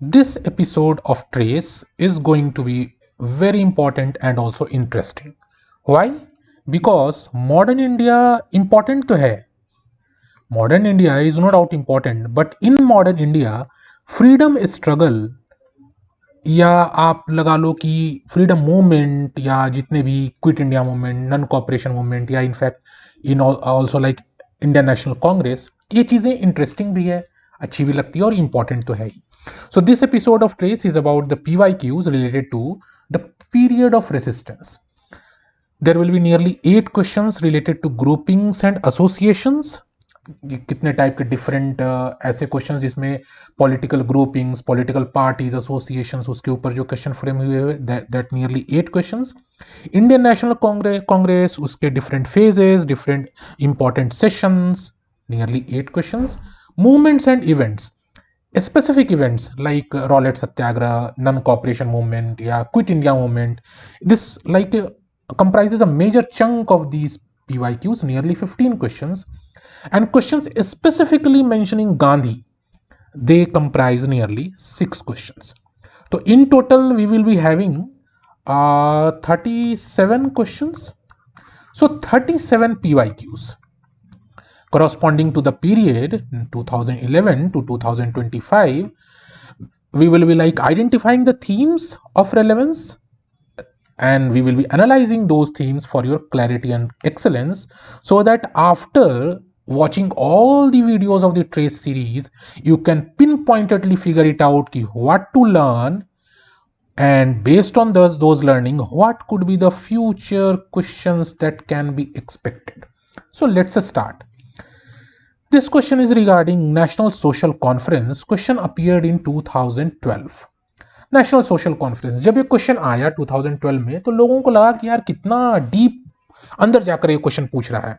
This episode of Trace is going to be very important and also interesting. Why? Because modern India important to hai. Modern India is no doubt important, but in modern India, freedom struggle या आप लगा लो कि freedom movement या जितने भी quit India movement, non cooperation movement या in fact in also like Indian national Congress, ये चीज़ें इंटरेस्टिंग भी है, अच्छी भी लगती है और इम्पॉर्टेंट तो है ही. So this episode of trace is about the PYQs related to the period of resistance. There will be nearly 8 questions related to groupings and associations. कितने टाइप के डिफरेंट ऐसे क्वेश्चंस जिसमें political groupings, political parties, associations, उसके ऊपर जो question frame हुए हुए, that nearly 8 questions. Indian national Congress, उसके different phases, different important sessions, nearly 8 questions. Movements and events, specific events like Rowlatt Satyagraha, non-cooperation movement, yeah, Quit India movement. This comprises a major chunk of these PYQs, nearly 15 questions, and questions specifically mentioning Gandhi. They comprise nearly 6 questions. So in total, we will be having 37 questions. So 37 PYQs corresponding to the period 2011 to 2025. We will be identifying the themes of relevance, and we will be analyzing those themes for your clarity and excellence, so that after watching all the videos of the trace series, you can pinpointedly figure it out what to learn, and based on those learning, what could be the future questions that can be expected. So let's start. This question is regarding National Social Conference. Question appeared in 2012. National social conference, जब ये question आया 2012 में तो लोगों को लगा कि यार कितना डीप अंदर जाकर ये क्वेश्चन पूछ रहा है.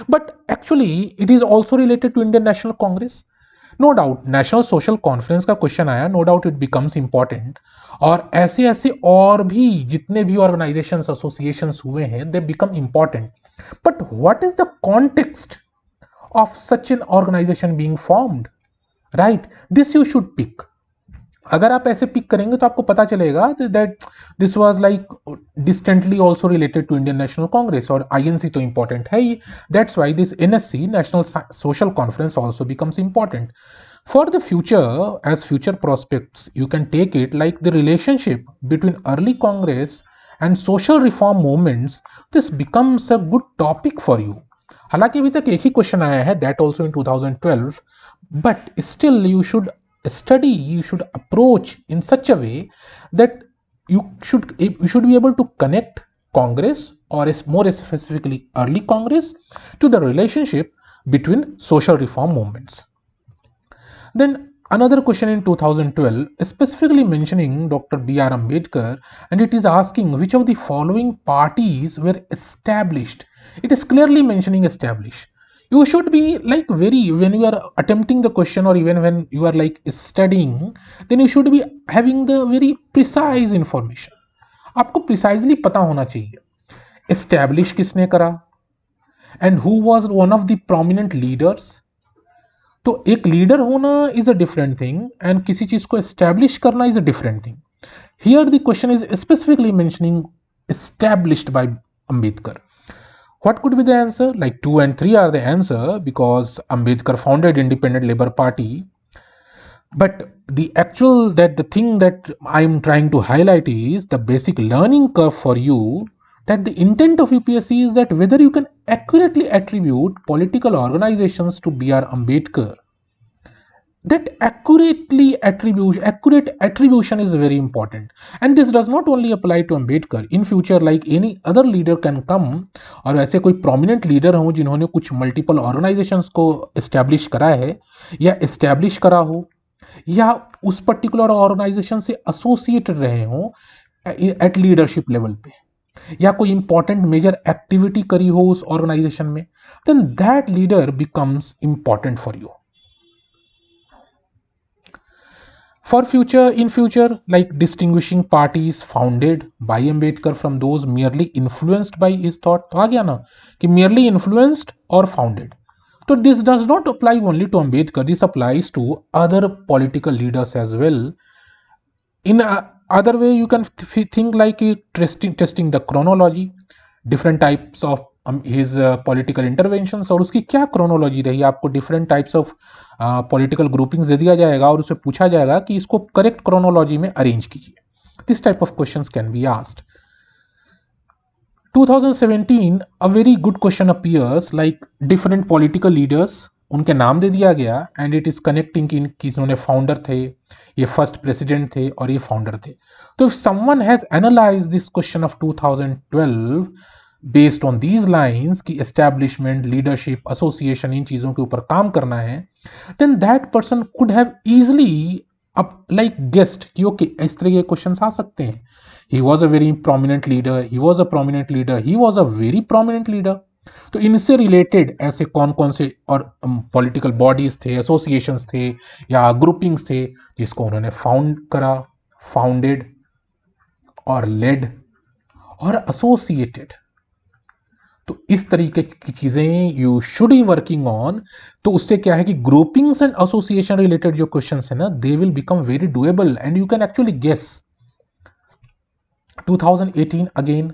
But actually it is also related to Indian national Congress. No doubt National social Conference का क्वेश्चन आया, no doubt it becomes important. और ऐसे ऐसे और भी जितने भी ऑर्गेनाइजेशन एसोसिएशन हुए हैं, they become important. But what is the context of such an organization being formed, right? This you should pick. अगर आप ऐसे पिक करेंगे तो आपको पता चलेगा that this was distantly also related to Indian national Congress, और आईएनसी तो इंपॉर्टेंट है ही. That's why this NSC National social Conference also becomes important. For the future, as future prospects, you can take it like the relationship between early Congress and social reform movements. This becomes a good topic for you. हालांकि अभी तक एक ही question आया है, that also in 2012, but still you should study, you should approach in such a way that you should be able to connect Congress, or more specifically early Congress, to the relationship between social reform movements. Then another question in 2012 specifically mentioning Dr. B.R. Ambedkar, and it is asking which of the following parties were established. It is clearly mentioning established. You should be very, when you are attempting the question, or even when you are studying, then you should be having the very precise information. आपको precisely पता होना चाहिए establish किसने करा, and who was one of the prominent leaders. तो एक leader होना is a different thing, and किसी चीज को एस्टैब्लिश करना is a different thing. Here the question is specifically mentioning established by Ambedkar. What could be the answer? 2 and 3 are the answer, because Ambedkar founded Independent Labour Party. But the thing that I'm trying to highlight is the basic learning curve for you, that the intent of UPSC is that whether you can accurately attribute political organizations to B.R. Ambedkar. That accurate attribution is very important, and this does not only apply to Ambedkar. In future, any other leader can come, और ऐसे कोई prominent leader हो जिन्होंने कुछ multiple organizations को establish करा है, या establish करा हो, या उस particular organization से associated रहे हो at leadership level पे, या कोई important major activity करी हो उस organization में, then that leader becomes important for you. For in future, distinguishing parties founded by Ambedkar from those merely influenced by his thought. तो आ गया ना कि merely influenced or founded. So this does not apply only to Ambedkar. This applies to other political leaders as well. In other way you can think like testing the chronology, different types of his political interventions, और उसकी क्या chronology रही, आपको different types of political groupings दे दिया जाएगा और उससे पूछा जाएगा कि इसको correct chronology में arrange कीजिए. This type of questions can be asked. 2017 a very good question appears like different political leaders, उनके नाम दे दिया गया एंड इट इज कनेक्टिंग कि किन्होंने फाउंडर थे, ये फर्स्ट प्रेसिडेंट थे और ये फाउंडर थे. तो if someone has analyse this question of 2012 based on these lines की एस्टैब्लिशमेंट, लीडरशिप, एसोसिएशन, इन चीजों के ऊपर काम करना है, then that person could have easily अब लाइक गेस्ट कि ओके इस तरह के क्वेश्चन आ सकते हैं. He was a very prominent leader, he was a prominent leader, he was a very prominent leader. तो इनसे रिलेटेड ऐसे कौन कौन से और पॉलिटिकल बॉडीज थे, एसोसिएशंस थे या ग्रुपिंग्स थे जिसको उन्होंने फाउंड करा, फाउंडेड और लेड और एसोसिएटेड. तो इस तरीके की चीजें you should be working on. तो उससे क्या है कि ग्रुपिंग्स एंड एसोसिएशन रिलेटेड जो क्वेश्चंस है ना, they will become very doable and you can actually guess. 2018 again,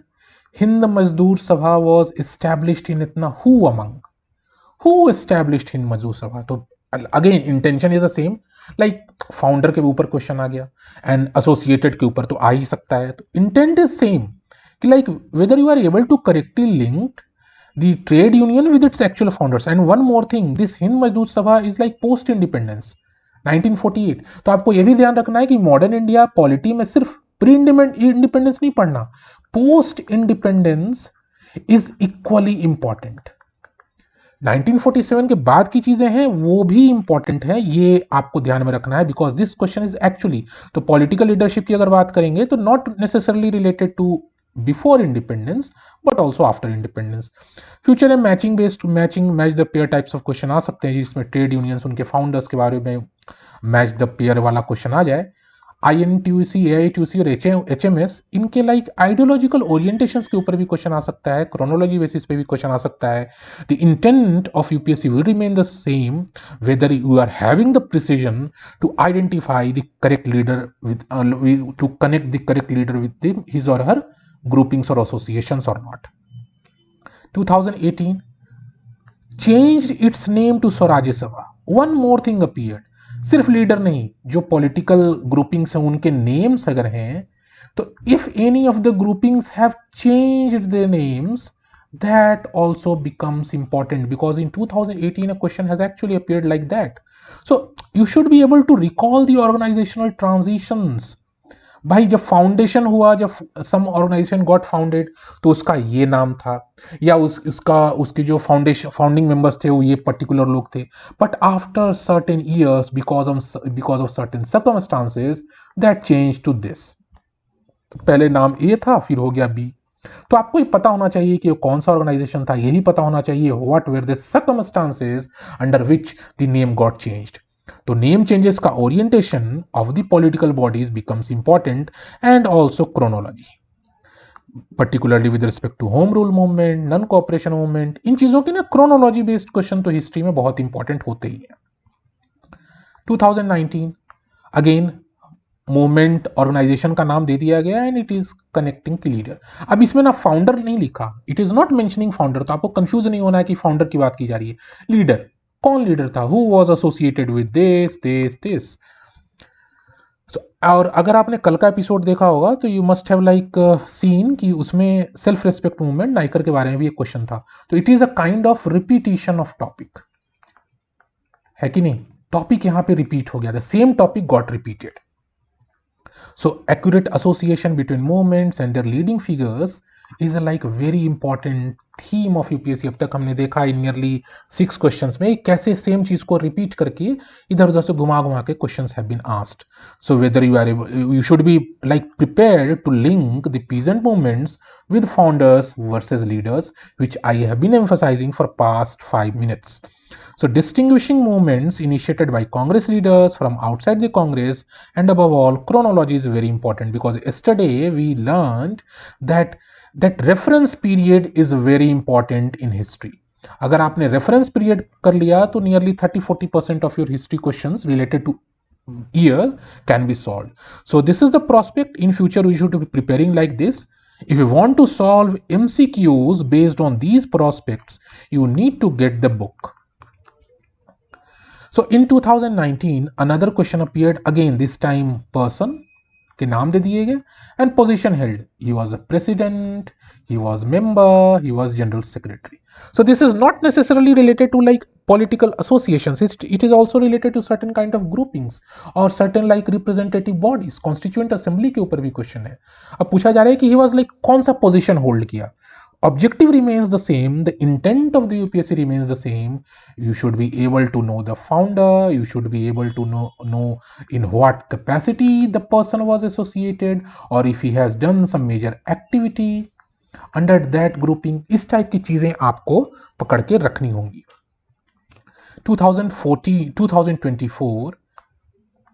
Hind Mazdoor Sabha was established in itna who established Hind Mazdoor Sabha. तो again intention is the same, like founder के ऊपर question आ गया and associated के ऊपर तो आ ही सकता है. तो intent is same कि like whether you are able to correctly link the trade union with its actual founders. And one more thing, this Hind Mazdoor Sabha is like post independence 1948. तो आपको ये भी ध्यान रखना है कि मॉडर्न इंडिया पॉलिटी में सिर्फ प्री इंडिपेंडेंस नहीं पढ़ना, post independence is equally important. 1947 के बाद की चीजें हैं वो भी इंपॉर्टेंट है, ये आपको ध्यान में रखना है because this question is actually. तो पॉलिटिकल लीडरशिप की अगर बात करेंगे तो not necessarily related to before independence but also after independence. Future में matching based match the pair types of question आ सकते हैं जिसमें ट्रेड यूनियंस, उनके फाउंडर्स के बारे में मैच द पेयर वाला क्वेश्चन आ जाए. INTUC, AITUC और HMS, इनके लाइक आइडियोलॉजिकल ओरिएंटेशंस के ऊपर भी क्वेश्चन आ सकता है, क्रोनोलॉजी बेसिस पे भी क्वेश्चन आ सकता है. The intent of UPSC will remain the same whether you are having the precision to identify the correct leader with to connect the correct leader with his और her groupings or associations or not. 2018 changed its name to Swaraj Sabha. One more thing appeared. सिर्फ leader नहीं, जो political groupings हैं उनके names अगर हैं तो if any of the groupings have changed their names, that also becomes important because in 2018 a question has actually appeared like that. So you should be able to recall the organizational transitions. भाई जब foundation हुआ, जब सम organisation got founded तो उसका ये नाम था या उसके जो फाउंडिंग मेंबर्स थे वो ये पर्टिकुलर लोग थे, but after certain years because of certain circumstances that change to this. पहले नाम ए था फिर हो गया बी. तो आपको ये पता होना चाहिए कि वो कौन सा ऑर्गेनाइजेशन था, यही पता होना चाहिए what were the circumstances under which the name got changed. तो नेम चेंजेस का orientation of the political bodies becomes important and also chronology, particularly with respect to home rule movement, non cooperation movement. इन चीजों के ना chronology based question तो history में बहुत important होते ही है. 2019 अगेन मूवमेंट ऑर्गेनाइजेशन का नाम दे दिया गया एंड इट इज कनेक्टिंग की लीडर. अब इसमें ना फाउंडर नहीं लिखा, it is not mentioning founder, तो आपको कंफ्यूज नहीं होना है कि फाउंडर की बात की जा रही है. लीडर कौन लीडर था, who was associated with this. और अगर आपने कल का एपिसोड देखा होगा तो you must have like seen कि उसमें सेल्फ रेस्पेक्ट मूवमेंट नाइकर के बारे में भी एक क्वेश्चन था. तो it is a kind of repetition of topic, है कि नहीं. टॉपिक यहां पे रिपीट हो गया, the same topic got repeated. So accurate association between movements and their leading figures is a like very important theme of UPSC. अब तक हमने देखा इन नियरली 6 क्वेश्चंस में कैसे सेम चीज को रिपीट करके इधर उधर से घुमा घुमा के questions have been asked. So whether you should be like prepared to link the peasant movements with founders versus leaders, which I have been emphasizing for past 5 minutes. So distinguishing movements initiated by Congress leaders from outside the Congress, and above all chronology is very important because yesterday we learned that reference period is very important in history. अगर आपने reference period कर लिया तो nearly 30-40% of your history questions related to year can be solved. So this is the prospect. In future we should be preparing like this. If you want to solve MCQs based on these prospects, you need to get the book. So in 2019 another question appeared, again this time person के नाम दे दिए गए and position held. He was a president, he was member, he was general secretary. So this is not necessarily related to like political associations. It is also related to certain kind of groupings or certain like representative bodies. Constituent assembly के ऊपर भी question है. अब पूछा जा रहा है कि he was like कौन सा position hold किया. Objective remains the same, the intent of the UPSC remains the same. You should be able to know the founder, you should be able to know in what capacity the person was associated, or if he has done some major activity under that grouping. इस type की चीजें आपको पकड़ के रखनी होंगी. 2024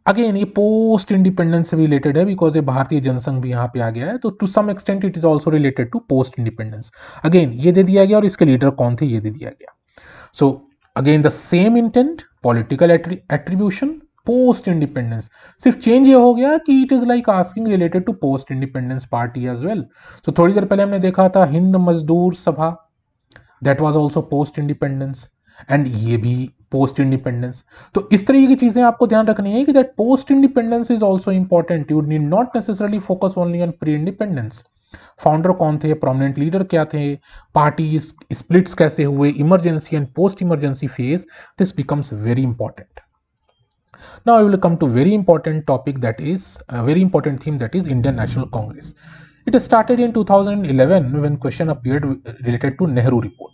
again ये post independence से रिलेटेड है, बिकॉज ये भारतीय जनसंघ भी यहाँ पे आ गया है, तो to some extent it is also related to post independence. Again ये दे दिया गया और इसके लीडर कौन थे ये दे दिया गया. So again the same intent, political attribution, post independence. सिर्फ चेंज ये हो गया कि it is like asking related to post independence party as well. So थोड़ी देर पहले हमने देखा था Hind Mazdoor Sabha, that was also post independence, and ये भी पोस्ट इंडिपेंडेंस. तो इस तरीके की चीजें आपको ध्यान रखनी है कि that post independence is also important. You need not necessarily focus only on pre independence. Founder कौन थे, प्रोमिनेंट लीडर क्या थे, पार्टी स्प्लिट्स कैसे हुए, emergency and post emergency phase, this becomes very important. Now I will come to very important topic, that is a very important theme, that is Indian National Congress. It started in 2011 when question appeared related to Nehru report.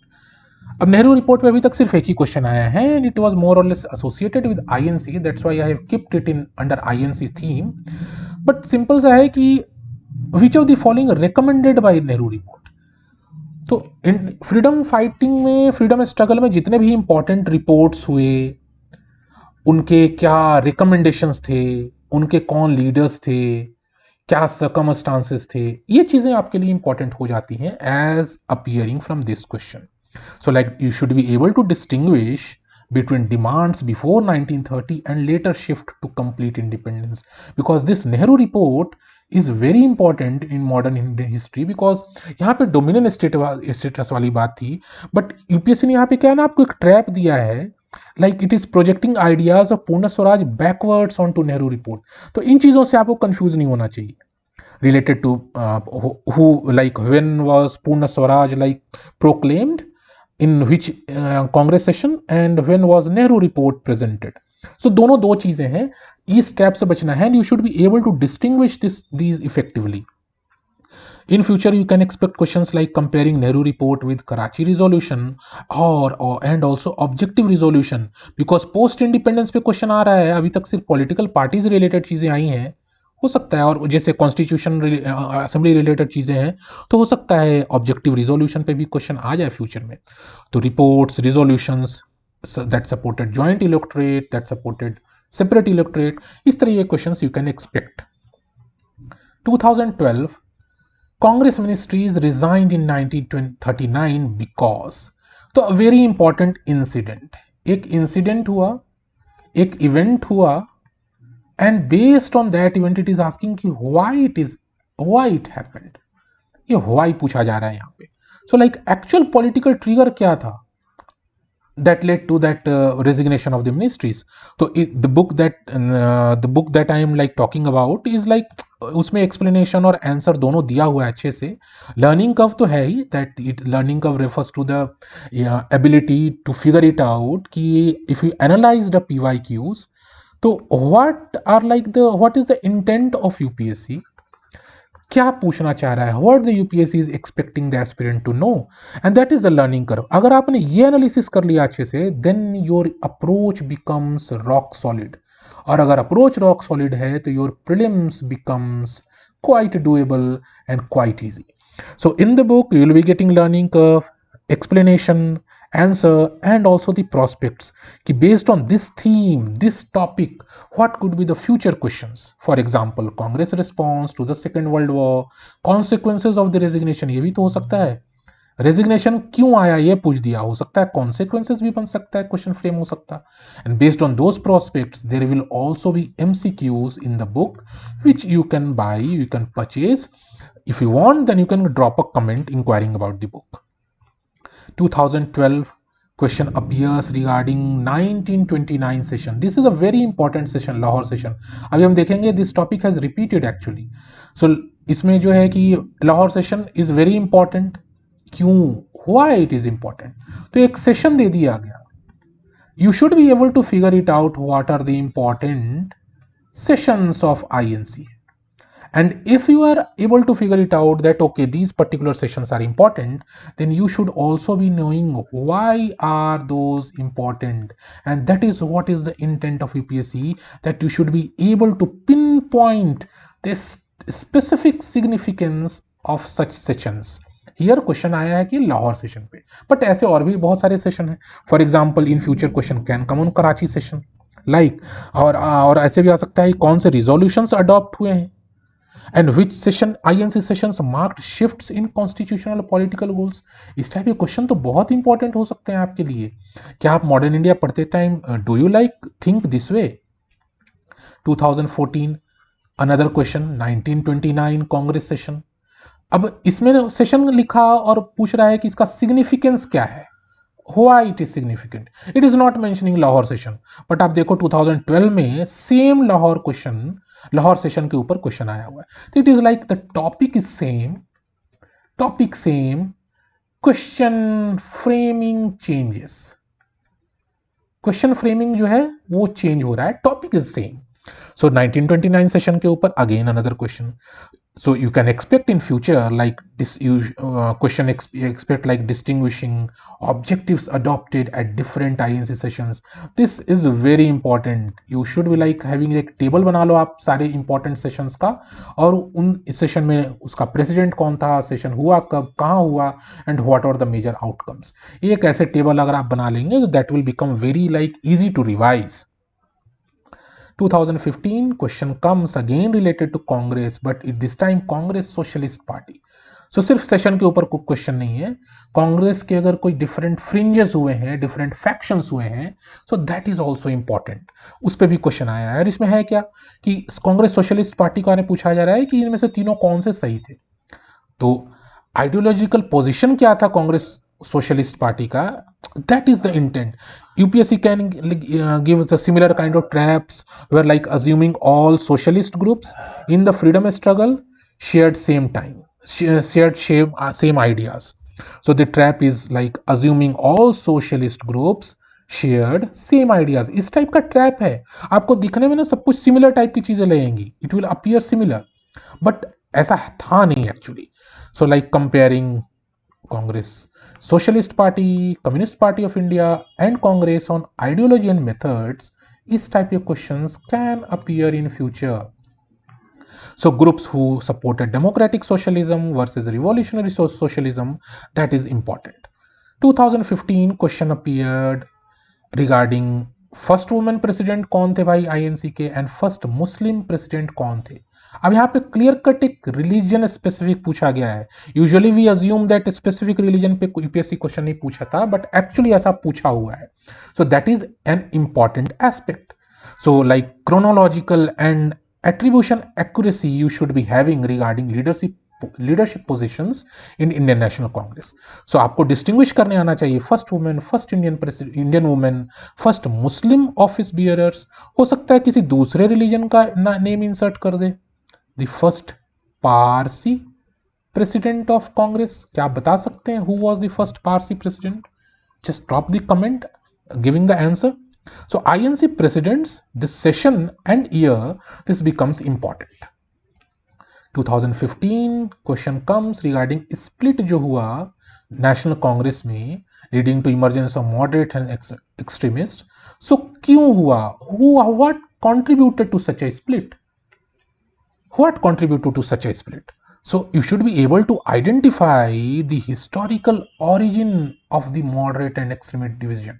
अब Nehru report में अभी तक सिर्फ एक ही question आया है and it was more और less associated with INC, that's why I have kept it in under INC theme. But simple सा है कि which of the following recommended by Nehru report. तो इन फ्रीडम फाइटिंग में, फ्रीडम स्ट्रगल में जितने भी important reports हुए, उनके क्या रिकमेंडेशंस थे, उनके कौन लीडर्स थे, क्या सर्कमस्टांसेस थे, ये चीजें आपके लिए इंपॉर्टेंट हो जाती हैं as appearing from this question. So like you should be able to distinguish between demands before 1930 and later shift to complete independence, because this Nehru report is very important in modern Indian history, because यहाँ पे dominion status वाली बात थी, but UPSC ने यहाँ पे क्या है ना, आपको एक ट्रैप दिया है, like it is projecting ideas of Purna Swaraj backwards on to Nehru report. तो इन चीज़ों से आपको कंफ्यूज नहीं होना चाहिए. Related to who, like when was Purna Swaraj like proclaimed, in which Congress session, and when was Nehru report presented. So दोनों दो चीजें हैं, इस स्टेप से बचना है, and you should be able to distinguish these effectively. In future you can expect questions like comparing Nehru report with Karachi resolution and also objective resolution, because post independence पे question आ रहा है. अभी तक सिर्फ political party से related चीजें आई हैं, हो सकता है, और जैसे कॉन्स्टिट्यूशन असेंबली रिलेटेड चीजें हैं, तो हो सकता है ऑब्जेक्टिव रिजोल्यूशन पे भी क्वेश्चन आ जाए फ्यूचर में. तो reports, resolutions that supported joint electorate, that supported separate electorate, इस तरह के questions you can expect. 2012 Congress ministries resigned in 1939 because. तो वेरी इंपॉर्टेंट इंसिडेंट, एक इंसिडेंट हुआ, एक इवेंट हुआ, and based on that event it is asking कि why it happened. ये why पूछा जा रहा है यहाँ पे. So like actual political trigger क्या था that led to that resignation of the ministries. So the book that I am like talking about is like उसमें explanation और answer दोनों दिया हुआ है अच्छे से. Learning curve तो है ही, that learning curve refers to the ability to figure it out कि if you analyze the PYQs, तो what is the intent of UPSC, क्या पूछना चाह रहा है, what the UPSC is expecting the aspirant to know, and that is the learning curve. अगर आपने ये एनालिसिस कर लिया अच्छे से, then your approach becomes rock solid, और अगर अप्रोच रॉक सॉलिड है तो your prelims becomes quite doable and quite easy. So in the book you will be getting learning curve, explanation, answer, and also the prospects कि based on this theme, this topic, what could be the future questions. For example, Congress response to the Second World War, consequences of the resignation, ये भी तो हो सकता है. Resignation क्यों आया ये पूछ दिया, हो सकता है कॉन्सिक्वेंसेस भी बन सकता है, क्वेश्चन फ्रेम हो सकता है। And based on those prospects there will also be MCQs in the book which you can buy, you can purchase. If you want, then you can drop a comment inquiring about the book. 2012 question appears regarding 1929 session. This is a very important session, Lahore session. अभी हम देखेंगे this topic has repeated actually. So इसमें जो है कि Lahore session is very important. क्यों, why it is important? तो एक session दे दिया गया. You should be able to figure it out what are the important sessions of INC. And if you are able to figure it out that okay, these particular sessions are important, then you should also be knowing why are those important. And that is what is the intent of UPSC, that you should be able to pinpoint this specific significance of such sessions. Here question आया है कि Lahore session पे, but ऐसे और भी बहुत सारे session हैं. For example in future question can come on Karachi session like, और ऐसे भी आ सकता है कौन से रिजोल्यूशंस अडॉप्ट हुए हैं, and which session INC sessions marked shifts in constitutional political goals. इस टाइप के क्वेश्चन तो बहुत इंपॉर्टेंट हो सकते हैं आपके लिए. क्या आप मॉडर्न इंडिया पढ़ते time do you like think this way? 2014 another question 1929 Congress session. अब इसमें सेशन लिखा और पूछ रहा है कि इसका सिग्निफिकेंस क्या है, why it is significant. It is not mentioning Lahore session, but आप देखो 2012 में same Lahore question, Lahore session के ऊपर क्वेश्चन आया हुआ है. तो it is like the topic is same, topic same, question framing changes. Question framing जो है वो चेंज हो रहा है, topic is same. So 1929 session के ऊपर again another question. So you can expect in future like this, question expect like distinguishing objectives adopted at different INC sessions. This is very important. You should be like having एक table बना लो आप सारे important sessions का, और उन session में उसका president कौन था, session हुआ कब, कहाँ हुआ, and what are the major outcomes. एक ऐसे table अगर आप बना लेंगे तो that will become very like easy to revise. 2015 question comes again related to Congress, but this time Congress Socialist Party. So सिर्फ सेशन के ऊपर कोई क्वेश्चन नहीं है, कांग्रेस के अगर कोई डिफरेंट फ्रिंजेस हुए हैं, डिफरेंट फैक्शंस हुए हैं, सो दैट इज आल्सो इंपॉर्टेंट. उस पर भी क्वेश्चन आया है. और इसमें है क्या कि कांग्रेस सोशलिस्ट पार्टी का पूछा जा रहा है कि इनमें से तीनों कौन से सही थे. तो आइडियोलॉजिकल पोजीशन क्या था कांग्रेस सोशलिस्ट पार्टी का, that is the intent. UPSC can give the similar kind of traps where like assuming all socialist groups in the freedom struggle shared same time, shared same ideas. So the trap is like assuming all socialist groups shared same ideas. इस type का trap है. आपको दिखने में ना सब कुछ similar type की चीजें लगेंगी, it will appear similar, but ऐसा था नहीं actually. So like comparing Congress Socialist Party, Communist Party of India and Congress on ideology and methods, these type of questions can appear in future. So groups who supported democratic socialism versus revolutionary socialism, that is important. 2015 question appeared regarding first women president कौन थे भाई INC के, and first Muslim president कौन थे. अब यहाँ पे clear cut एक रिलीजन स्पेसिफिक पूछा गया है. Usually we assume that specific religion पे यूपीएससी क्वेश्चन नहीं पूछा था, बट एक्चुअली ऐसा पूछा हुआ है. So that is an important aspect. So like chronological and attribution accuracy you should be having regarding leadership positions in Indian national Congress. So आपको distinguish करने आना चाहिए first women, first Indian women, first Muslim office bearers. हो सकता है किसी दूसरे religion का नेम इंसर्ट कर दे. The first Parsi president of Congress, क्या आप बता सकते हैं who was the first Parsi president? Just drop the comment giving the answer. So INC presidents, this session and year, this becomes important. 2015 question comes regarding split जो हुआ National Congress में leading to emergence of moderate and extremist. So क्यों हुआ, what contributed to such a split, what contributed to such a split? So you should be able to identify the historical origin of the moderate and extremist division.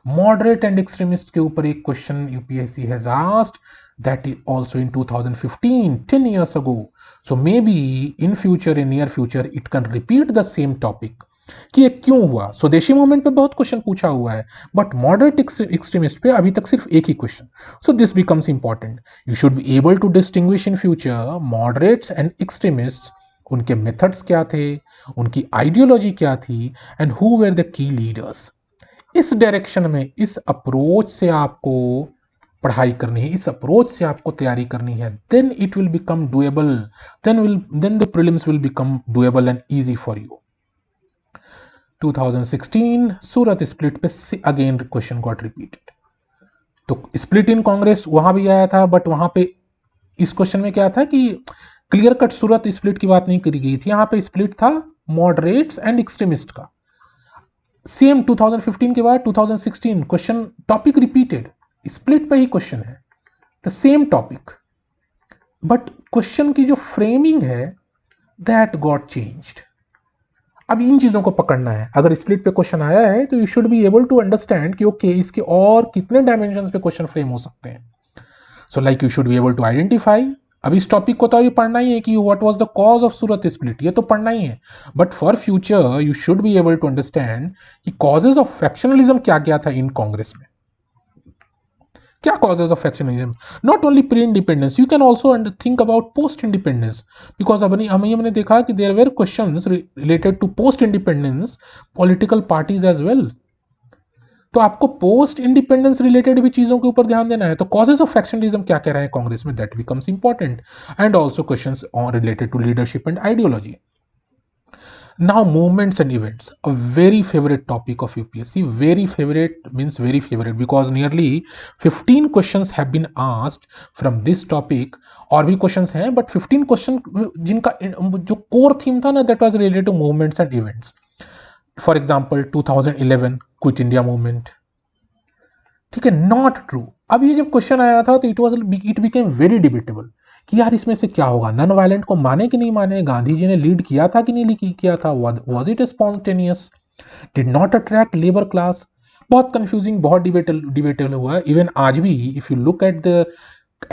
Moderate and extremist के ऊपर एक question UPSC has asked, that is also in 2015, 10 years ago. So maybe in future, in near future, it can repeat the same topic. कि ये क्यों हुआ। स्वदेशी movement पे बहुत क्वेश्चन पूछा हुआ है, बट मॉडरेट एक्सट्रीमिस्ट पे अभी तक सिर्फ एक ही क्वेश्चन। So this becomes important. You should be able to distinguish in future moderates and extremists, उनके मेथड्स क्या थे, उनकी आइडियोलॉजी क्या थी, and who were the key leaders. इस डायरेक्शन में, इस अप्रोच से आपको पढ़ाई करनी है, इस अप्रोच से आपको तैयारी करनी है, then it will become doable, then the prelims will become doable and easy for you. 2016 Surat split पे अगेन क्वेश्चन गॉट रिपीटेड। तो स्प्लिट इन कांग्रेस वहां भी आया था, बट वहां पे इस क्वेश्चन में क्या था कि क्लियर कट सूरत स्प्लिट की बात नहीं करी गई थी, यहां पे स्प्लिट था मॉडरेट्स एंड एक्सट्रीमिस्ट का। सेम 2015 के बाद 2016 क्वेश्चन टॉपिक रिपीटेड, स्प्लिट पे ही क्वेश्चन है, the same topic, but question की जो फ्रेमिंग है दैट गॉट चेंज्ड। अब इन चीजों को पकड़ना है। अगर स्प्लिट पे क्वेश्चन आया है तो you should be able to understand कि ओके इसके और कितने डायमेंशंस पे क्वेश्चन फ्रेम हो सकते हैं। So like you should be able to identify. अब इस टॉपिक को तो ये पढ़ना ही है कि what was the cause of Surat split, ये तो पढ़ना ही है, but for future you should be able to understand कि कॉजेज ऑफ फैक्शनलिज्म क्या क्या था इन कांग्रेस में, क्या causes of factionalism. Not only pre independence, you can also think about post independence, because अब हमने देखा कि there were questions related to post independence political parties as well. तो आपको पोस्ट इंडिपेंडेंस रिलेटेड भी चीजों के ऊपर ध्यान देना है। तो कॉजेज ऑफ फैक्शनलिज्म क्या कह रहे हैं कांग्रेस में, that becomes important, and also questions related to leadership and ideology. Now, movements and events, a very favorite topic of UPSC. Very favorite means very favorite because nearly 15 questions have been asked from this topic. और भी questions हैं, but 15 question जिनका जो core theme था ना, that was related to movements and events. For example, 2011 Quit India Movement. ठीक है, not true. अब ये जब क्वेश्चन आया था तो इट बिकेम वेरी डिबेटेबल कि यार इसमें से क्या होगा, नॉन वायलेंट को माने कि नहीं माने, गांधी जी ने लीड किया था कि नहीं किया था, was it spontaneous, did not attract labour class. बहुत कंफ्यूजिंग, बहुत डिबेटेबल हुआ है। इवन आज भी if you look at the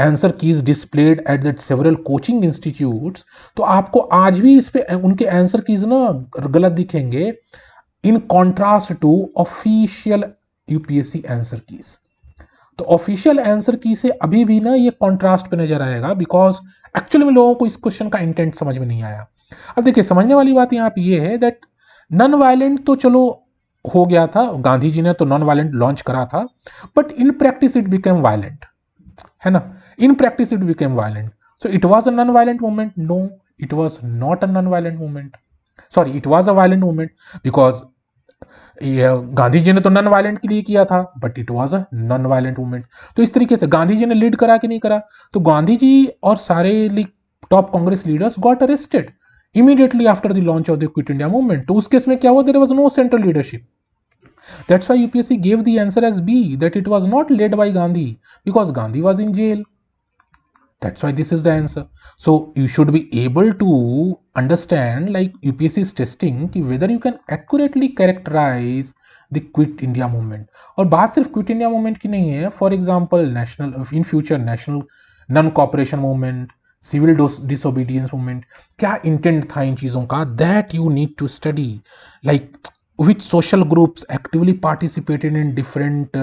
answer keys displayed at that several coaching institutes, तो आपको आज भी इस पे उनके आंसर कीज ना गलत दिखेंगे in contrast to official UPSC answer keys. तो ऑफिशियल आंसर की से अभी भी ना ये कॉन्ट्रास्ट पे नजर आएगा, बिकॉज एक्चुअली में लोगों को इस क्वेश्चन का इंटेंट समझ में नहीं आया। अब देखिए, समझने वाली बात यहाँ पे ये है दैट नॉन वायलेंट तो चलो हो गया था, गांधी जी ने तो नॉन वायलेंट लॉन्च करा था, but in practice it became violent, है ना, in practice it became violent. So it was a non violent movement? No, it was not a non violent movement, sorry it was a violent movement, because Gandhi ji ने तो non violent के लिए किया था, but it was a non violent movement. तो इस तरीके से गांधी जी ने लीड करा कि नहीं करा, तो गांधी जी और सारे top Congress leaders got arrested immediately after the launch of the quit India movement. तो उस केस में क्या हुआ, there was no central leadership. That's why UPSC gave the answer as B, that it was not led by Gandhi because Gandhi was in jail. That's why this is the answer. So you should be able to understand, like UPSC is testing कि whether you can accurately characterize the Quit India movement. और बात सिर्फ Quit India movement की नहीं है. For example, national in future national non-cooperation movement, civil disobedience movement, क्या intent था इन चीज़ों का, that you need to study. Like which social groups actively participated in different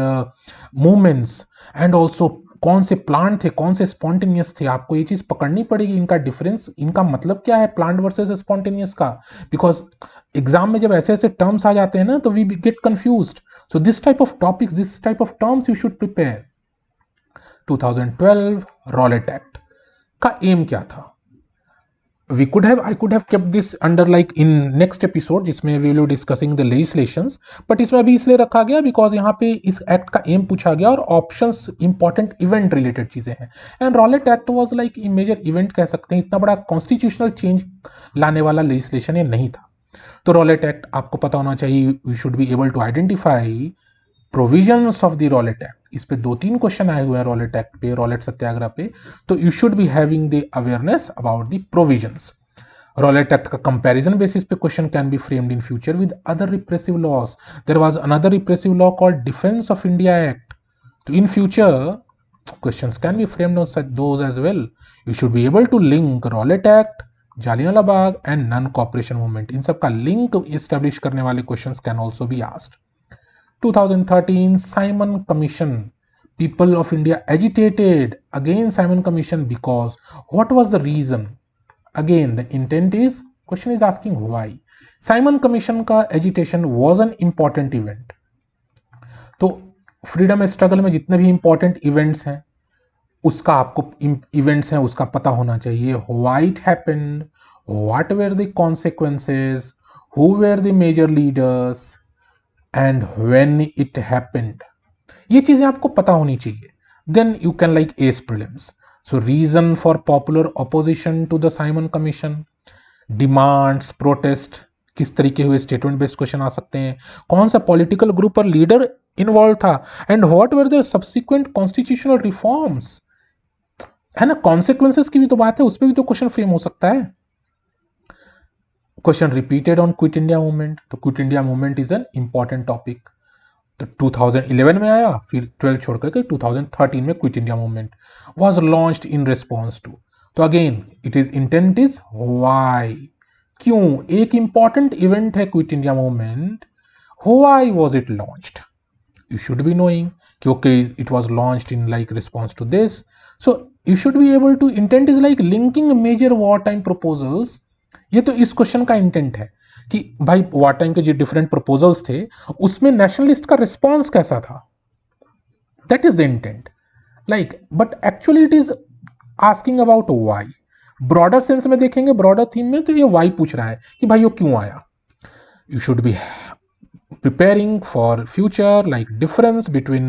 movements, and also कौन से plant थे, कौन से स्पॉन्टेनियस थे, आपको ये चीज पकड़नी पड़ेगी। इनका डिफरेंस, इनका मतलब क्या है प्लांट वर्सेस स्पॉन्टेनियस का, बिकॉज एग्जाम में जब ऐसे ऐसे टर्म्स आ जाते हैं ना तो we get confused. So this type of topics, this type of terms you should prepare. 2012 Rowlatt act का एम क्या था? I could have kept this under like in next episode जिसमें we will be discussing the legislations, but इसमें अभी इसलिए रखा गया because यहाँ पे इस एक्ट का एम पूछा गया और ऑप्शंस इंपॉर्टेंट इवेंट रिलेटेड चीजें हैं। And Rowlatt act was like a major event कह सकते हैं, इतना बड़ा कॉन्स्टिट्यूशनल चेंज लाने वाला लेजिस्लेशन ये नहीं था। तो रॉलेट एक्ट आपको पता होना चाहिए, you should be able to identify provisions of the Rowlatt Act. इस पे 2-3 क्वेश्चन आए हुए हैं रॉलेट एक्ट पे, रॉलेट सत्याग्रह पे, तो you should be having the awareness about the provisions. Rowlatt act का कंपैरिजन बेसिस पे question can be framed in future with other repressive laws. There was another repressive law called Defence of India Act. तो in future questions can be framed on such those as well. You should be able to link Rowlatt Act, Jallianwala Bagh and non cooperation movement, इन सब का link establish करने वाले questions can also be asked. 2013 Simon Commission, people of India agitated against Simon Commission because what was the reason? Again, the intent is, question is asking why. Simon Commission का agitation was an important event. तो freedom struggle में जितने भी important events हैं उसका आपको events हैं उसका पता होना चाहिए। Why it happened, what were the consequences, who were the major leaders and when it happened, ये चीजें आपको पता होनी चाहिए। Then you can like ace prelims. So reason for popular opposition to the Simon commission, demands, protest, किस तरीके हुए, statement based question आ सकते हैं, कौन सा पॉलिटिकल ग्रुप और लीडर इन्वॉल्व था, and what were the subsequent constitutional reforms, है ना। कॉन्सिक्वेंसेस की भी तो बात है, उस पर भी तो क्वेश्चन फ्रेम हो सकता है। Question repeated on quit India movement, तो quit India movement is an important topic. तो 2011 में आया, फिर 12 छोड़ करके 2013 में quit India movement was launched in response to. तो again it is intent is why, क्यों, एक इंपॉर्टेंट इवेंट है quit India movement, why was it launched, you should be knowing कि okay it was launched in like response to this, so you should be able to, intent is like linking major war time proposals। ये तो इस question का intent है कि भाई war time के जो डिफरेंट प्रपोजल्स थे उसमें नेशनलिस्ट का रिस्पॉन्स कैसा था, that is the intent like, but actually it is asking about why. Broader sense में देखेंगे, ब्रॉडर थीम में, तो ये वाई पूछ रहा है कि भाई वो क्यों आया। You should B preparing for future like difference between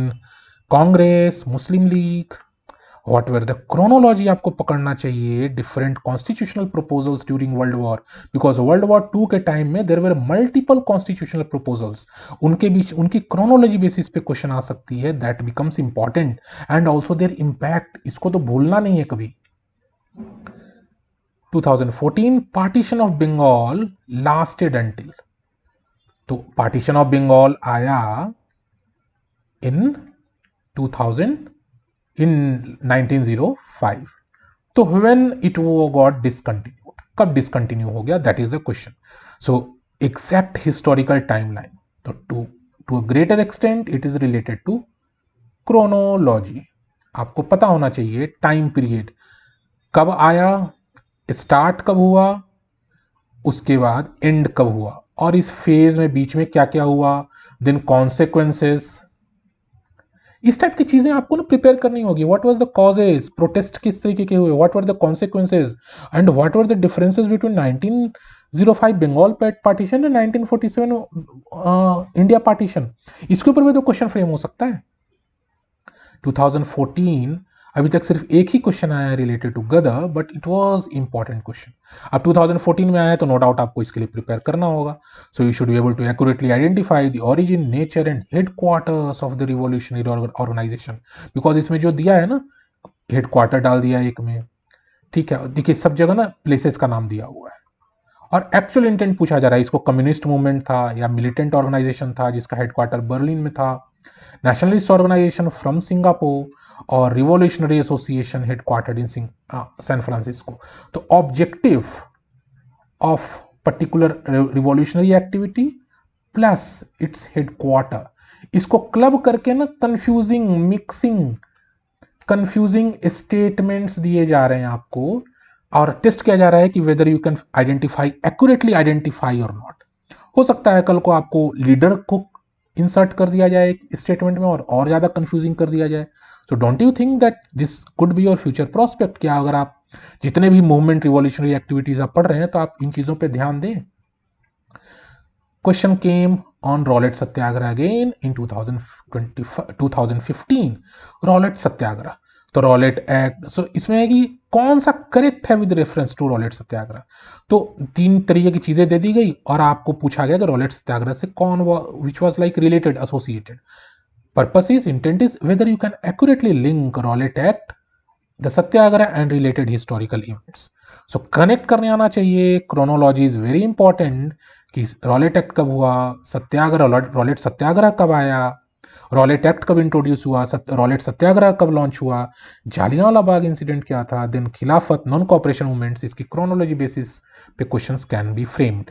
Congress, Muslim League, what were the chronology आपको पकड़ना चाहिए, different constitutional proposals during World War, because World War II के टाइम में there were multiple constitutional proposals, उनके बीच उनकी chronology basis पे question आ सकती है, that becomes important, and also their impact, इसको तो भूलना नहीं है कभी। 2014 partition of Bengal lasted until, तो पार्टीशन ऑफ बंगाल आया इन 1905, तो व्हेन इट वो गॉट डिसकंटिन्यूड, कब डिसकंटिन्यू हो गया, that is the question. So exact historical timeline, तो to a greater extent it is related to chronology, आपको पता होना चाहिए टाइम पीरियड, कब आया, स्टार्ट कब हुआ, उसके बाद एंड कब हुआ, और इस फेज में बीच में क्या क्या हुआ, देन कॉन्सिक्वेंसेस, इस टाइप की चीजें आपको ना प्रिपेयर करनी होगी। What was the causes, protest किस तरीके के हुए, what were the consequences, and what were the differences between 1905 Bengal partition and 1947 India partition, इसके ऊपर भी तो क्वेश्चन फ्रेम हो सकता है। 2014 अभी तक सिर्फ एक ही क्वेश्चन आया है related to Ghadar, but it was important question. अब 2014 में आया है तो नो डाउट आपको इसके लिए प्रिपेयर करना होगा। So you should be able to accurately identify the origin, nature and headquarters of the revolutionary organization, because इसमें जो दिया है ना, हेडक्वार्टर डाल दिया है एक में, ठीक है, देखिए सब जगह ना प्लेसेस का नाम दिया हुआ है, और एक्चुअल इंटेंट पूछा जा रहा है, इसको कम्युनिस्ट मूवमेंट था या मिलिटेंट ऑर्गेनाइजेशन था जिसका हेडक्वार्टर बर्लिन में था, नेशनलिस्ट ऑर्गेनाइजेशन फ्रॉम सिंगापुर, और revolutionary association headquartered in San Francisco. तो objective of particular revolutionary activity plus its headquarter, इसको क्लब करके ना कंफ्यूजिंग स्टेटमेंट्स दिए जा रहे हैं आपको, और टेस्ट किया जा रहा है कि weather you can accurately identify और नॉट। हो सकता है कल को आपको लीडर को इंसर्ट कर दिया जाए स्टेटमेंट में और ज़्यादा कंफ्यूजिंग कर दिया जाए। So don't you think that this could be your future prospect, क्या अगर आप जितने भी मूवमेंट रिवॉल्यूशनरी एक्टिविटीज आप पढ़ रहे हैं तो आप इन चीज़ों पे ध्यान दें। Question came on Rowlatt satyagraha again in 2015, Rowlatt satyagraha, तो रॉलेट एक्ट, सो इसमें है कि कौन सा करेक्ट है with reference to Rowlatt satyagraha. तो 3 तरीके की चीजें दे दी गई और आपको पूछा गया कि रॉलेट सत्याग्रह से कौन which was like related, associated. Purpose is, intent is whether you can accurately link Rowlatt act, the Satyagraha and related historical events. So connect करने आना चाहिए, क्रोनोलॉजी इज वेरी इंपॉर्टेंट कि रॉलेट एक्ट कब हुआ, सत्याग्रह, Rowlatt सत्याग्रह कब आया, Rowlatt act कब introduce हुआ, रॉलेट सत्याग्रह कब लॉन्च हुआ, जालियांवाला बाग इंसिडेंट क्या था, देन खिलाफत, नॉन कॉपरेशन मूवमेंट्स, इसकी क्रोनोलॉजी बेसिस पे questions can be framed.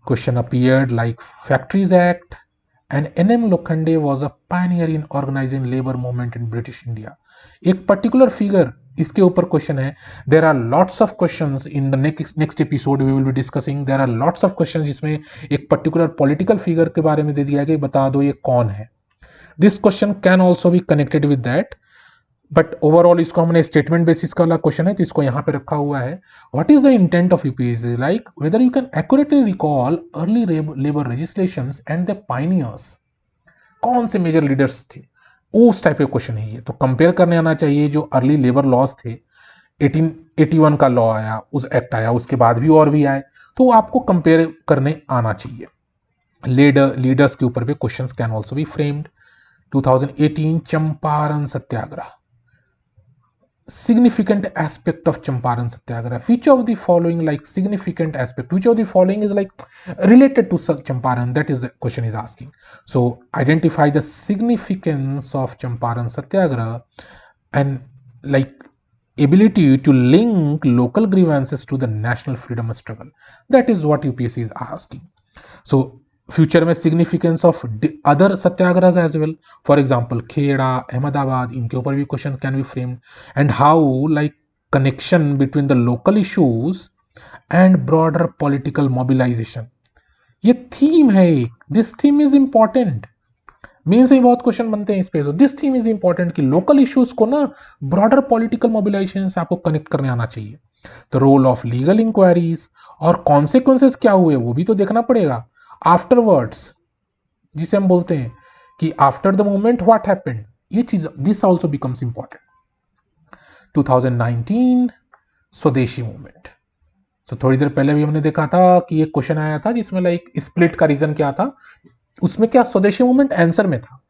Question appeared like Factories Act, and N.M. Lokhande was a pioneer in organizing labor movement in British India. एक particular figure इसके ऊपर question है. There are lots of questions in the next episode we will be discussing. There are lots of questions जिसमें एक particular political figure के बारे में दे दिया गया, बता दो ये कौन है. This question can also be connected with that. But overall इसको हमने स्टेटमेंट बेसिस का वाला क्वेश्चन है तो इसको यहाँ पे रखा हुआ है. What is the intent of UPSC, like weather you can accurately recall early labour legislations and the pioneers. कौन से मेजर लीडर्स थे, उस टाइप के क्वेश्चन है ये. तो कंपेयर करने आना चाहिए जो अर्ली लेबर लॉज थे, 1881 का लॉ आया, उस एक्ट आया, उसके बाद भी और भी आए, तो आपको कंपेयर करने आना चाहिए. लीडर्स के ऊपर भी questions can also be framed. 2018 Champaran Satyagraha. Significant aspect of Champaran Satyagraha. Which of the following like significant aspect? Which of the following is like related to Champaran? That is the question is asking. So identify the significance of Champaran Satyagraha and like ability to link local grievances to the national freedom struggle. That is what UPSC is asking. So future में significance of other satyagraha as well, for example Kheda, Ahmedabad, इनके ऊपर भी question can be framed. And how like connection between the local issues and broader political mobilisation. ये theme है एक, this theme is important. Means में बहुत question बनते हैं इस पे. दिस थीम इज इंपॉर्टेंट कि लोकल इश्यूज को ना ब्रॉडर पॉलिटिकल मोबिलाइजेशन से आपको कनेक्ट करने आना चाहिए. The role of legal inquiries और कॉन्सिक्वेंसेस क्या हुए वो भी तो देखना पड़ेगा. आफ्टरवर्ड्स जिसे हम बोलते हैं कि after the movement what happened, ये चीज दिस आल्सो बिकम्स इंपॉर्टेंट. 2019 स्वदेशी मूवमेंट. तो थोड़ी देर पहले भी हमने देखा था कि एक क्वेश्चन आया था जिसमें लाइक स्प्लिट का रीजन क्या था, उसमें क्या स्वदेशी मूवमेंट आंसर में था.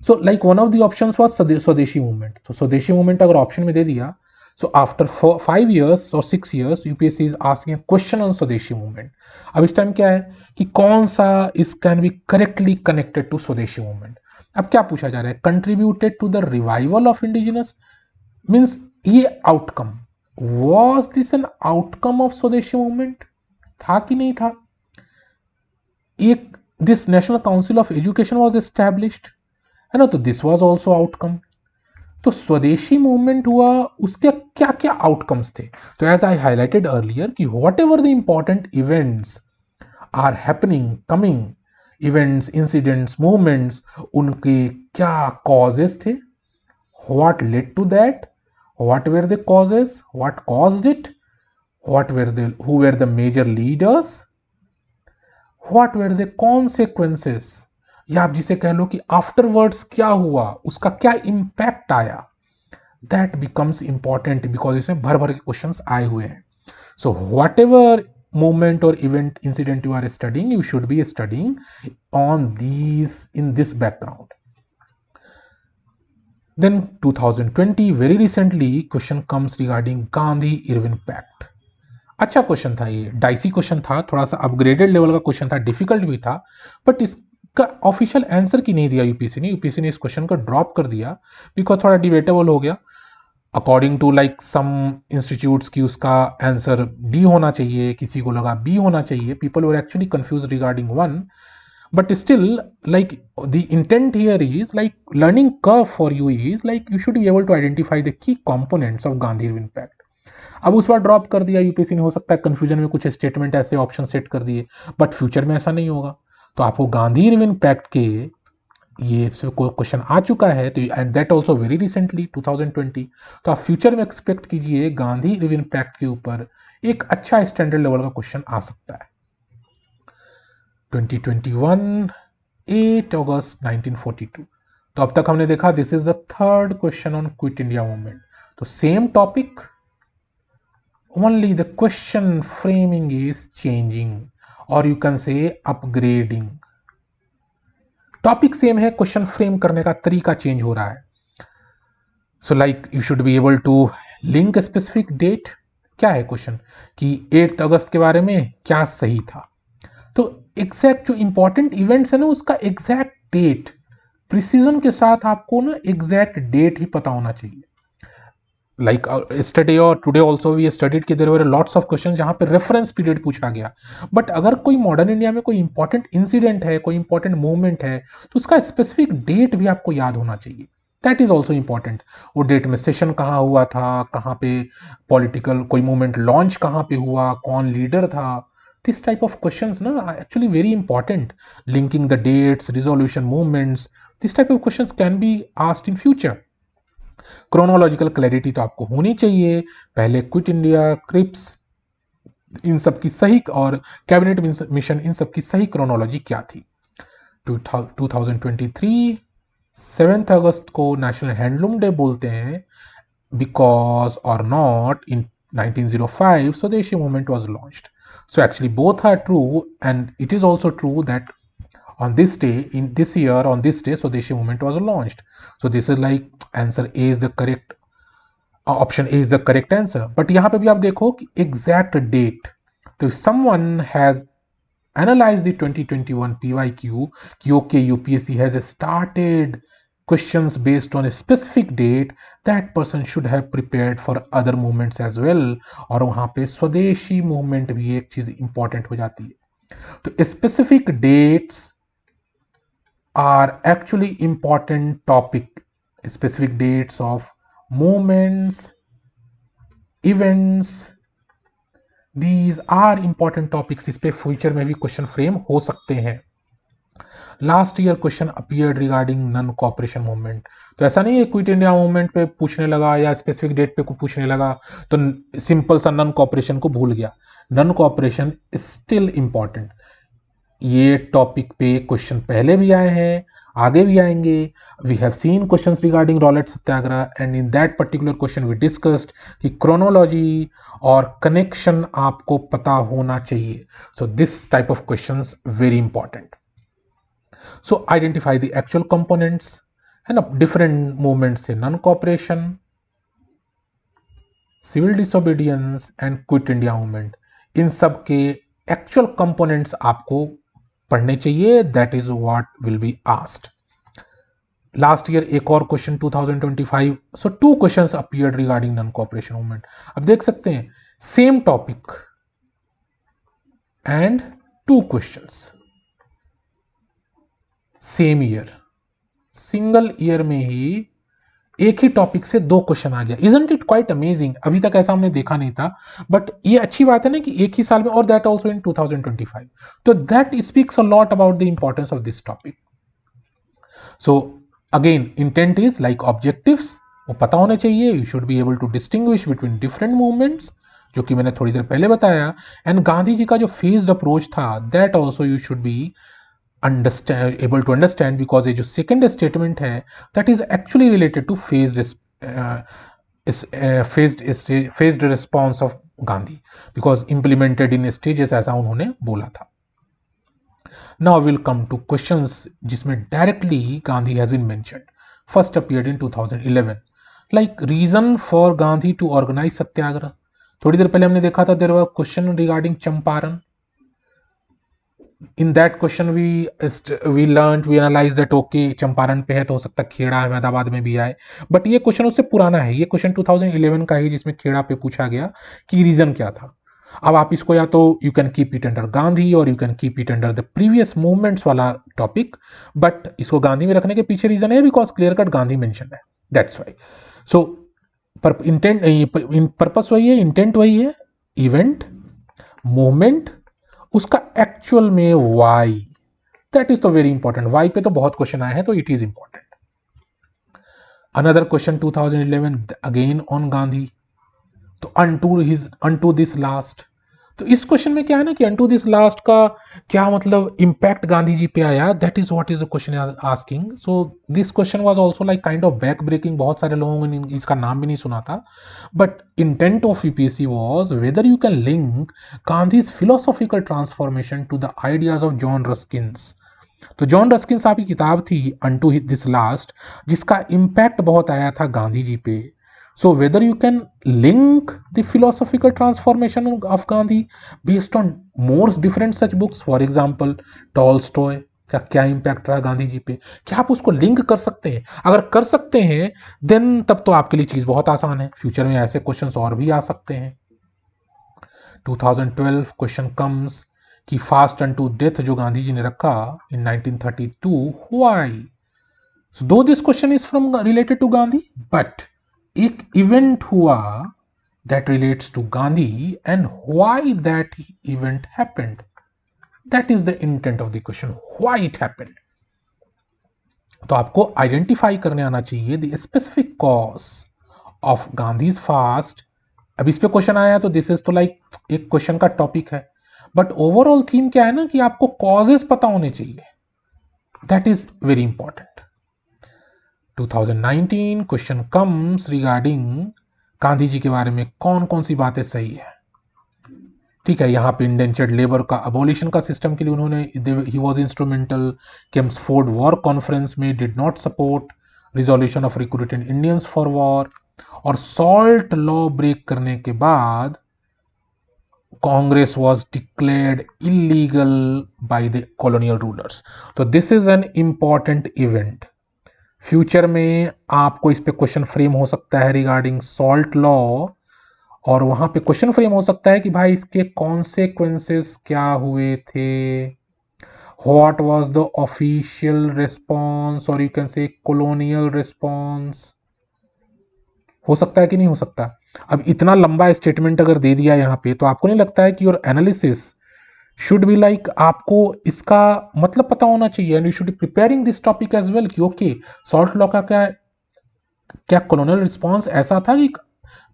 So like one of the options was स्वदेशी मूवमेंट. तो स्वदेशी मूवमेंट अगर ऑप्शन में दे दिया, so after 5 years or 6 years UPSC is asking a question on swadeshi movement. अब इस टाइम क्या है कि कौन सा इस can be correctly connected to swadeshi movement. अब क्या पूछा जा रहा है, contributed to the revival of indigenous, means ये outcome, was this an outcome of swadeshi movement, था कि नहीं था. एक this National Council of Education was established है ना, तो दिस वॉज ऑल्सो आउटकम. तो स्वदेशी मूवमेंट हुआ, उसके क्या क्या आउटकम्स थे. तो एज आई हाईलाइटेड अर्लियर कि whatever the important events are happening, coming events, incidents, movements, उनके क्या कॉजेस थे, what led to that, what were the causes, what caused it, what were the who were the major leaders, what were the consequences, या आप जिसे कह लो कि afterwards क्या हुआ, उसका क्या इंपैक्ट आया. दैट बिकम्स इंपॉर्टेंट बिकॉज इसमें भर भर के क्वेश्चंस आए हुए हैं. सो व्हाट एवर मूवमेंट और event incident you are studying, you should be studying on these in this background. Then 2020 very recently question comes regarding Gandhi Irwin pact. अच्छा question था, ये डाइसी क्वेश्चन था, थोड़ा सा अपग्रेडेड लेवल का question था, difficult भी था, बट इस का ऑफिशियल आंसर की नहीं दिया यूपीएससी ने. यूपीएससी ने इस क्वेश्चन को ड्रॉप कर दिया बिकॉज थोड़ा डिबेटेबल हो गया. According to like some institutes की उसका आंसर डी होना चाहिए, किसी को लगा बी होना चाहिए. People were actually confuse regarding one, but still like the intent here is like learning curve for you is like you should be able to identify the key components of Gandhi Irwin pact. अब उस बार drop कर दिया UPSC ने, हो सकता है confusion में कुछ स्टेटमेंट ऐसे ऑप्शन सेट कर दिए, बट फ्यूचर में ऐसा नहीं होगा. तो आपको गांधी इरविन पैक्ट के ये क्वेश्चन आ चुका है, तो and that also very recently 2020. तो आप फ्यूचर में एक्सपेक्ट कीजिए गांधी इरविन पैक्ट के ऊपर एक अच्छा स्टैंडर्ड लेवल का क्वेश्चन आ सकता है. 2021 8 अगस्त 1942. तो अब तक हमने देखा this is the third question on quit India movement. तो same topic, only the question framing is changing और you can say upgrading. Topic same है, क्वेश्चन फ्रेम करने का तरीका चेंज हो रहा है. So like you should be able to link specific date. क्या है क्वेश्चन कि 8 अगस्त के बारे में क्या सही था, तो एग्जैक्ट जो इंपॉर्टेंट इवेंट्स है ना उसका एग्जैक्ट डेट प्रिसीजन के साथ आपको ना एग्जैक्ट डेट ही पता होना चाहिए। लाइक yesterday और टुडे ऑल्सो वी स्टडीड कि there were lots of question जहां पे रेफरेंस पीरियड पूछा गया, बट अगर कोई मॉडर्न इंडिया में कोई इंपॉर्टेंट इंसिडेंट है, कोई इंपॉर्टेंट मूवमेंट है, तो उसका स्पेसिफिक डेट भी आपको याद होना चाहिए। That is also important. वो डेट में सेशन कहाँ हुआ था, कहाँ पे पॉलिटिकल कोई मूवमेंट लॉन्च कहाँ पे हुआ, कौन लीडर था। दिस टाइप ऑफ क्वेश्चंस ना actually very important. Linking the dates, resolution movements, this type of questions can be asked in future. Chronological clarity तो आपको होनी चाहिए, पहले क्विट इंडिया, क्रिप्स, इन सब की सही, और कैबिनेट मिशन, इन सब की सही क्रोनोलॉजी क्या थी। 2023 7 अगस्त को नेशनल हैंडलूम डे बोलते हैं, बिकॉज और नॉट इन 1905 स्वदेशी movement was launched. So actually both are true, and it is also true that on this day, in this year, on this day, Swadeshi movement was launched. So this is like answer A is the correct, option A is the correct answer. But यहां पे भी आप देखो कि exact date, तो someone has analyze the 2021 PYQ कि okay UPSC has started questions based on a specific date, that person should have prepared for other movements as well। और वहां पे स्वदेशी मूवमेंट भी एक चीज इंपॉर्टेंट हो जाती है। तो specific dates are actually important topic. Specific dates of movements, events, these are important topics। इस पे फ्यूचर में भी क्वेश्चन फ्रेम हो सकते हैं। Last year question appeared regarding non cooperation movement. तो ऐसा नहीं है क्विट इंडिया मूवमेंट पे पूछने लगा या स्पेसिफिक डेट पे पूछने लगा तो सिंपल सा नन कॉपरेशन को भूल गया। Non cooperation still important. ये टॉपिक पे क्वेश्चन पहले भी आए हैं, आगे भी आएंगे। We have seen questions regarding Rowlatt Satyagraha, and in that particular question we discussed कि क्रोनोलॉजी और कनेक्शन आपको पता होना चाहिए। So this type of questions very important. So identify the actual components, है ना, डिफरेंट मूवमेंट्स से non cooperation, civil disobedience and quit India movement, इन सब के एक्चुअल कंपोनेंट्स आपको पढ़ने चाहिए। That is what will be asked. Last year एक और क्वेश्चन 2025, सो 2 questions appeared regarding non cooperation movement. अब देख सकते हैं same topic and 2 questions same year, single year में ही एक ही टॉपिक से 2 क्वेश्चन आ गया। Isn't it quite amazing? अभी तक ऐसा हमने देखा नहीं था, बट ये अच्छी बात है ना कि एक ही साल में, और दैट ऑल्सो इन 2025। तो that speaks a lot about the importance of this topic. So again intent is like objectives, वो पता होने चाहिए। You should be able to distinguish between different movements, जो कि मैंने थोड़ी देर पहले बताया। एंड गांधी जी का जो फेज्ड अप्रोच था, that also you should B understand, able to understand, because ये जो second statement है that is actually related to phased response of Gandhi, because implemented in stages, ऐसा उन्होंने बोला था। Now we'll come to questions जिसमें directly Gandhi has been mentioned. First appeared in 2011, like reason for Gandhi to organize सत्याग्रह। थोड़ी देर पहले हमने देखा था there were question regarding Champaran. In that question we learned, we analyzed that okay Champaran पे है तो हो सकता है खेड़ा अहमदाबाद में भी आए, बट ये क्वेश्चन उससे पुराना है। ये क्वेश्चन 2011 का है जिसमें खेड़ा पे पूछा गया कि रीजन क्या था। अब आप इसको या तो you can keep it under Gandhi और you can keep it under the previous movements वाला टॉपिक, बट इसको गांधी में रखने के पीछे रीजन है because clear cut Gandhi mention है, दैट्स वाई। सो पर्पस वही है, इंटेंट वही है, इवेंट, मूवमेंट, उसका एक्चुअल में वाई, दैट इज तो वेरी इंपॉर्टेंट। वाई पे तो बहुत क्वेश्चन आए हैं, तो it is important. Another question 2011 again on Gandhi, तो अनटू दिस लास्ट। तो इस क्वेश्चन में क्या है ना कि अनटू दिस लास्ट का क्या मतलब इम्पैक्ट गांधी जी पे आया, that is what is the question asking. So this question was also like kind of back breaking. बहुत सारे लोगों ने इसका नाम भी नहीं सुना था, but intent of UPSC was whether you can link Gandhi's philosophical transformation to the ideas of John Ruskins. तो जॉन रस्किन साहब की किताब थी अनटू दिस लास्ट, जिसका इम्पैक्ट बहुत आया था गांधी जी पे। So whether you can link the philosophical transformation of Gandhi based on more different such books, for example, Tolstoy, क्या क्या इम्पैक्ट रहा गांधी जी पे, क्या आप उसको लिंक कर सकते हैं? अगर कर सकते हैं देन तब तो आपके लिए चीज बहुत आसान है, फ्यूचर में ऐसे क्वेश्चंस और भी आ सकते हैं। 2012 क्वेश्चन कम्स कि फास्ट एंड टू डेथ जो गांधी जी ने रखा इन 1932, why? So, though this question is from related to Gandhi, but एक event हुआ that relates to Gandhi and why that event happened. That is the intent of the question. Why it happened. तो आपको identify करने आना चाहिए the specific cause of Gandhi's fast. अब इस पे क्वेश्चन आया तो दिस इज तो लाइक एक क्वेश्चन का टॉपिक है, बट ओवरऑल थीम क्या है ना कि आपको कॉजेस पता होने चाहिए, that is very important. 2019 question comes regarding Gandhi ji के बारे में कौन कौन सी बातें सही है। ठीक है, यहाँ पे इंडेंचर्ड लेबर का अबोलिशन का सिस्टम के लिए उन्होंने, he was instrumental. Chelmsford war conference में did not support resolution of recruited Indians for war, और सॉल्ट लॉ ब्रेक करने के बाद Congress was declared illegal by the colonial rulers. तो this is an important event. Future में आपको इस पे क्वेश्चन फ्रेम हो सकता है रिगार्डिंग सॉल्ट लॉ, और वहां पे क्वेश्चन फ्रेम हो सकता है कि भाई इसके कॉन्सेक्वेंसेस क्या हुए थे, what was the official response, और you can say colonial response. हो सकता है कि नहीं हो सकता? अब इतना लंबा स्टेटमेंट अगर दे दिया यहाँ पे, तो आपको नहीं लगता है कि your analysis should be like, आपको इसका मतलब पता होना चाहिए, and you should be preparing this topic as well कि ओके सॉल्ट लॉ का क्या क्या कॉलोनियल रिस्पॉन्स ऐसा था कि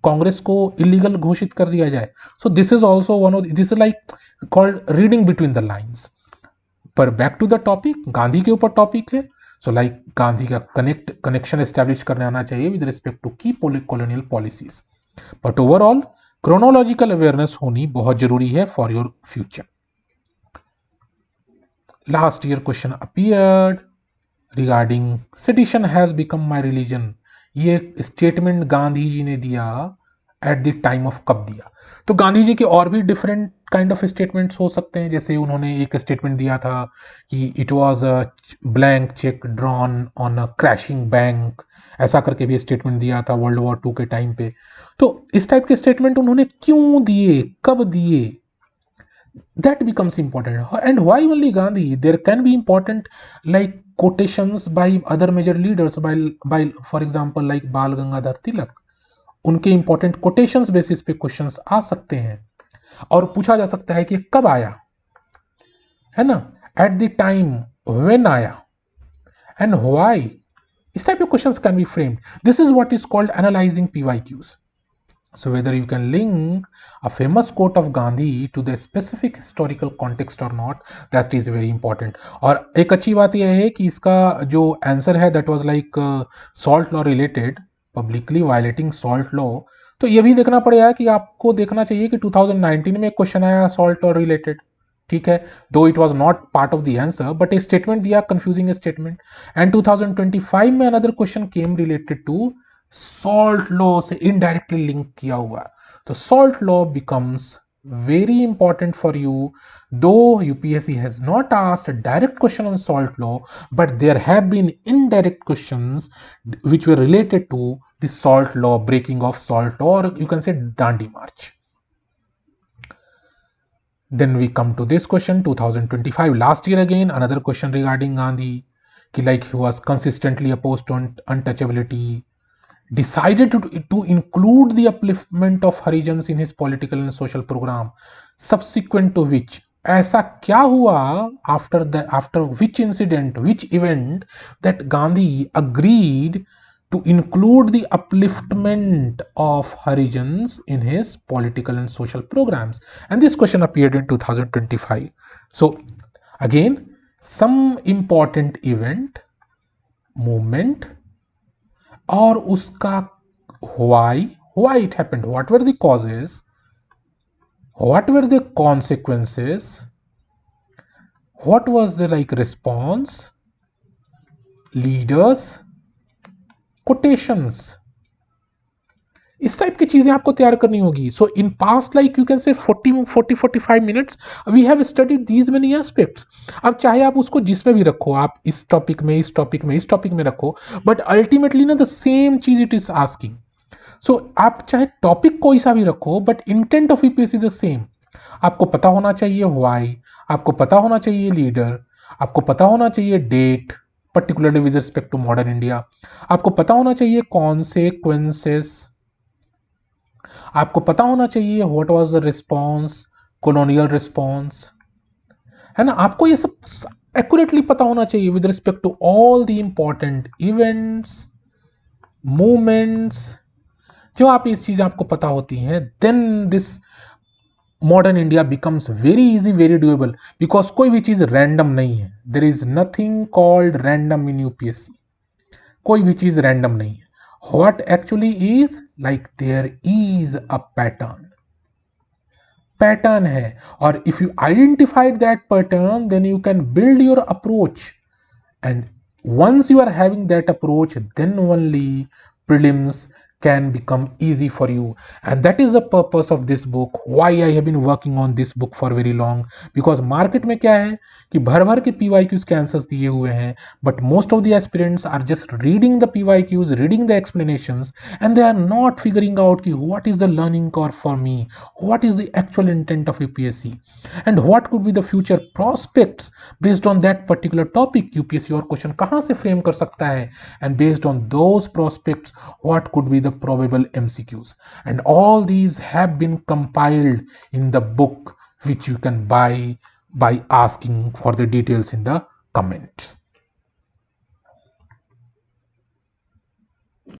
कांग्रेस को इलीगल घोषित कर दिया जाए। So this is also one of, this is like called reading between the lines. पर back to the topic, Gandhi के ऊपर टॉपिक है, सो लाइक गांधी का कनेक्शन एस्टेब्लिश करने आना चाहिए विद रिस्पेक्ट टू की colonial policies. But overall chronological awareness होनी बहुत जरूरी है for your future. Last year question appeared regarding sedition has become my religion. ये स्टेटमेंट गांधी जी ने दिया एट द टाइम ऑफ, कब दिया? तो गांधी जी के और भी डिफरेंट काइंड ऑफ स्टेटमेंट्स हो सकते हैं, जैसे उन्होंने एक स्टेटमेंट दिया था कि it was a blank cheque drawn on a crashing bank, ऐसा करके भी स्टेटमेंट दिया था वर्ल्ड वॉर 2 के टाइम पे। तो इस टाइप के स्टेटमेंट उन्होंने क्यों दिए, कब दिए, that becomes important. And why only Gandhi? There can be important like quotations by other major leaders, by for example like Bal Gangadhar Tilak, उनके इंपॉर्टेंट कोटेशंस बेसिस पे क्वेश्चंस आ सकते हैं, और पूछा जा सकता है कि कब आया, है ना, एट द टाइम व्हेन आया, एंड व्हाई। इस type of questions can be framed. This is what is called analysing PYQs. So whether you can link a famous quote of Gandhi to the specific historical context or not, that is very important. और एक अच्छी बात यह है कि इसका जो answer है that was like salt law related, publicly violating salt law, तो ये भी देखना पड़ेगा कि आपको देखना चाहिए कि 2019 में क्वेश्चन आया सॉल्ट लॉ रिलेटेड, ठीक है, though it was not part of the answer, but a statement दिया, कंफ्यूजिंग स्टेटमेंट। एंड 2025 में another question came related to salt law से इनडायरेक्टली लिंक किया हुआ है। तो salt law becomes very important for you, though UPSC has not asked a direct question on salt law, but there have been indirect questions which were related to the salt law, breaking of salt law, or you can say Dandi March. Then we come to this question, 2025, last year again, another question regarding Gandhi, ki like he was consistently opposed to untouchability, decided to include the upliftment of Harijans in his political and social program, subsequent to which, ऐसा क्या हुआ after which incident, which event, that Gandhi agreed to include the upliftment of Harijans in his political and social programs. And this question appeared in 2025. So again, some important event, movement, और उसका why it happened, what were the causes, what were the consequences, what was the like response, leaders, quotations, इस type की चीजें आपको तैयार करनी होगी. So in past like you can say 45 minutes we have studied these many aspects. अब चाहे आप उसको जिसमें भी रखो, आप इस टॉपिक में, इस टॉपिक में, इस टॉपिक में रखो, बट अल्टीमेटली ना द सेम चीज इट इज आस्किंग. सो आप चाहे टॉपिक कोई सा भी रखो, but intent of UPSC the same. आपको पता होना चाहिए व्हाई, आपको पता होना चाहिए लीडर, आपको पता होना चाहिए date particularly with respect to modern India, आपको पता होना चाहिए कॉन्सेक्वेंसेस, आपको पता होना चाहिए what was the response, colonial response, है ना. आपको ये सब एक्यूरेटली पता होना चाहिए with respect to all the important events, movements. जो आप ये चीज़ आपको पता होती हैं, then this modern India becomes very easy, very doable, because कोई भी चीज़ रैंडम नहीं है. There is nothing called random in UPSC. कोई भी चीज़ रैंडम नहीं है. What actually is like there is a pattern. Pattern है, और if you identified that pattern then you can build your approach, and once you are having that approach, then only prelims can become easy for you. And that is the purpose of this book, why I have been working on this book for very long. Because market में क्या है कि भर भर के PYQs के answers दिए हुए हैं, but most of the aspirants are just reading the PYQs, reading the explanations, and they are not figuring out कि what is the learning curve for me, what is the actual intent of UPSC, and what could be the future prospects based on that particular topic. UPSC और question कहाँ से frame कर सकता है, and based on those prospects what could be the probable MCQs, and all these have been compiled in the book which you can buy by asking for the details in the comments.